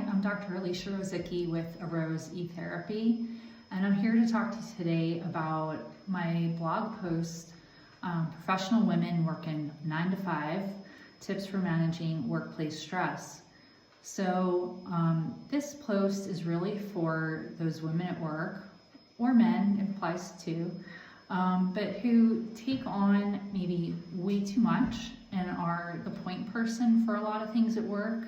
Hi, I'm Dr. Alicia Rosicki with AROSE eTherapy, and I'm here to talk to you today about my blog post, Professional Women Working 9 to 5, Tips for Managing Workplace Stress. So this post is really for those women at work, or men, it applies to, but who take on maybe way too much and are the point person for a lot of things at work.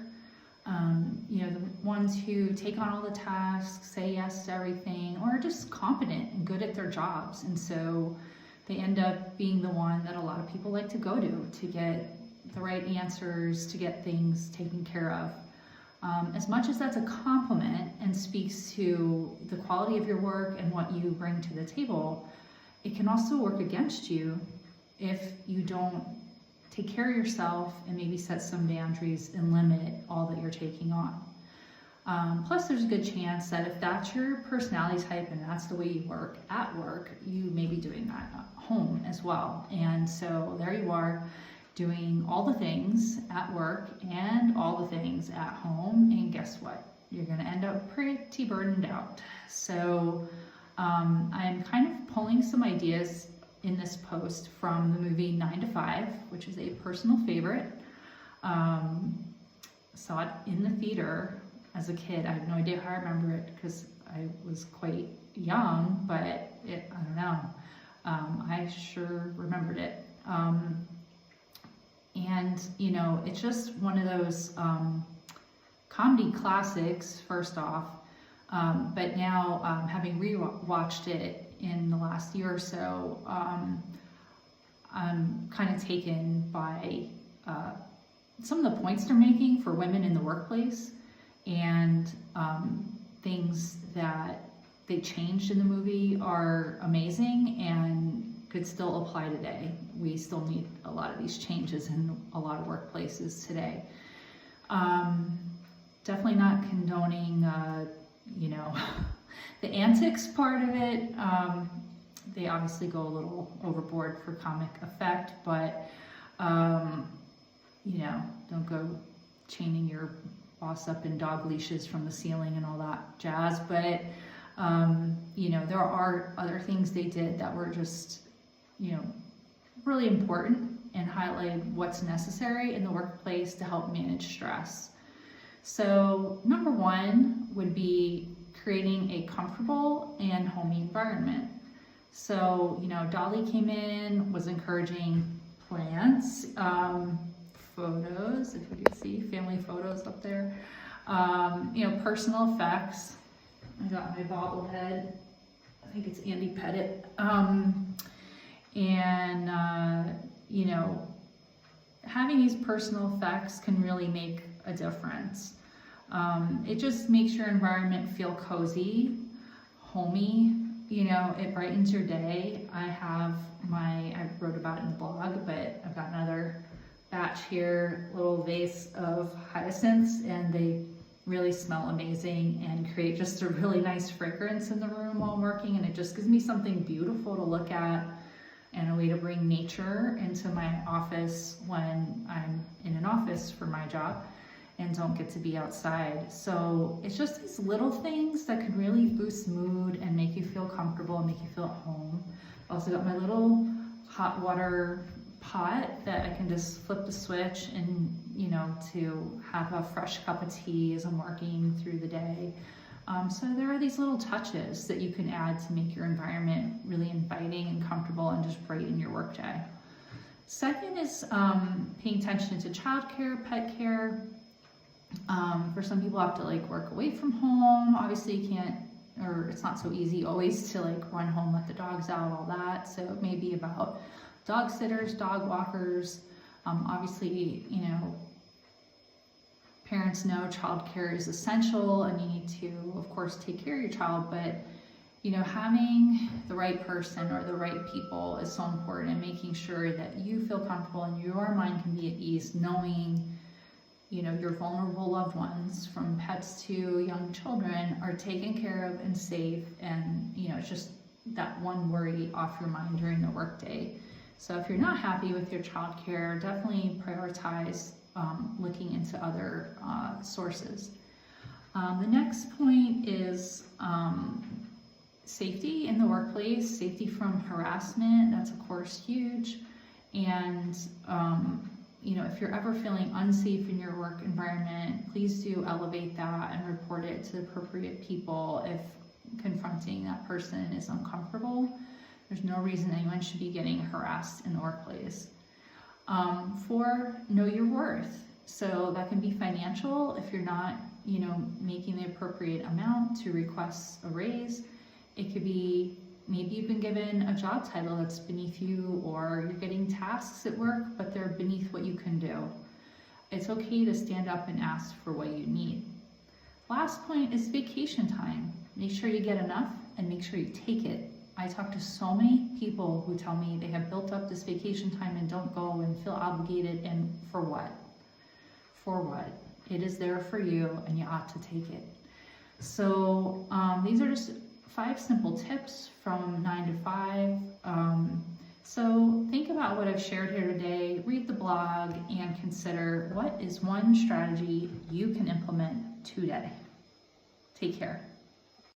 The ones who take on all the tasks, say yes to everything, or are just competent and good at their jobs. And so they end up being the one that a lot of people like to go to get the right answers, to get things taken care of. As much as that's a compliment and speaks to the quality of your work and what you bring to the table, it can also work against you if you don't take care of yourself and maybe set some boundaries and limit all that you're taking on. Plus, there's a good chance that if that's your personality type and that's the way you work at work, you may be doing that at home as well. And so there you are, doing all the things at work and all the things at home, and guess what? You're going to end up pretty burdened out. So I'm kind of pulling some ideas in this post from the movie 9 to 5, which is a personal favorite. Saw it in the theater as a kid. I have no idea how I remember it because I was quite young, but I don't know. I sure remembered it. And it's just one of those comedy classics, first off, but now having rewatched it in the last year or so, I'm kind of taken by some of the points they're making for women in the workplace, and things that they changed in the movie are amazing and could still apply today. We still need a lot of these changes in a lot of workplaces today. Definitely not condoning, the antics part of it. They obviously go a little overboard for comic effect, but don't go chaining your boss up in dog leashes from the ceiling and all that jazz. But there are other things they did that were just really important and highlighted what's necessary in the workplace to help manage stress. So number one would be creating a comfortable and homey environment. So, Dolly came in, was encouraging plants, photos, if you can see, family photos up there, personal effects. I got my bobblehead, I think it's Andy Pettit. Having these personal effects can really make a difference. It just makes your environment feel cozy, homey. It brightens your day. I wrote about it in the blog, but I've got another batch here, little vase of hyacinths, and they really smell amazing and create just a really nice fragrance in the room while I'm working, and it just gives me something beautiful to look at and a way to bring nature into my office when I'm in an office for my job and don't get to be outside. So it's just these little things that can really boost mood and make you feel comfortable and make you feel at home. I also got my little hot water pot that I can just flip the switch and to have a fresh cup of tea as I'm working through the day. So there are these little touches that you can add to make your environment really inviting and comfortable and just brighten your workday. Second is paying attention to childcare, pet care. For some people have to work away from home. Obviously you can't, or it's not so easy always to run home, let the dogs out, all that. So it may be about dog sitters, dog walkers. Obviously, parents know childcare is essential and you need to, of course, take care of your child, but having the right person or the right people is so important, and making sure that you feel comfortable and your mind can be at ease, knowing your vulnerable loved ones, from pets to young children, are taken care of and safe, and it's just that one worry off your mind during the workday. So if you're not happy with your childcare, definitely prioritize looking into other sources. The next point is safety in the workplace, safety from harassment. That's of course huge. And if you're ever feeling unsafe in your work environment, please do elevate that and report it to the appropriate people if confronting that person is uncomfortable. There's no reason anyone should be getting harassed in the workplace. 4, know your worth. So that can be financial if you're not, making the appropriate amount to request a raise. It could be maybe you've been given a job title that's beneath you, or you're getting tasks at work, but they're beneath what you can do. It's okay to stand up and ask for what you need. Last point is vacation time. Make sure you get enough and make sure you take it. I talk to so many people who tell me they have built up this vacation time and don't go and feel obligated, and for what? For what? It is there for you and you ought to take it. So these are just 5 simple tips from 9 to 5. So think about what I've shared here today, read the blog, and consider what is one strategy you can implement today. Take care.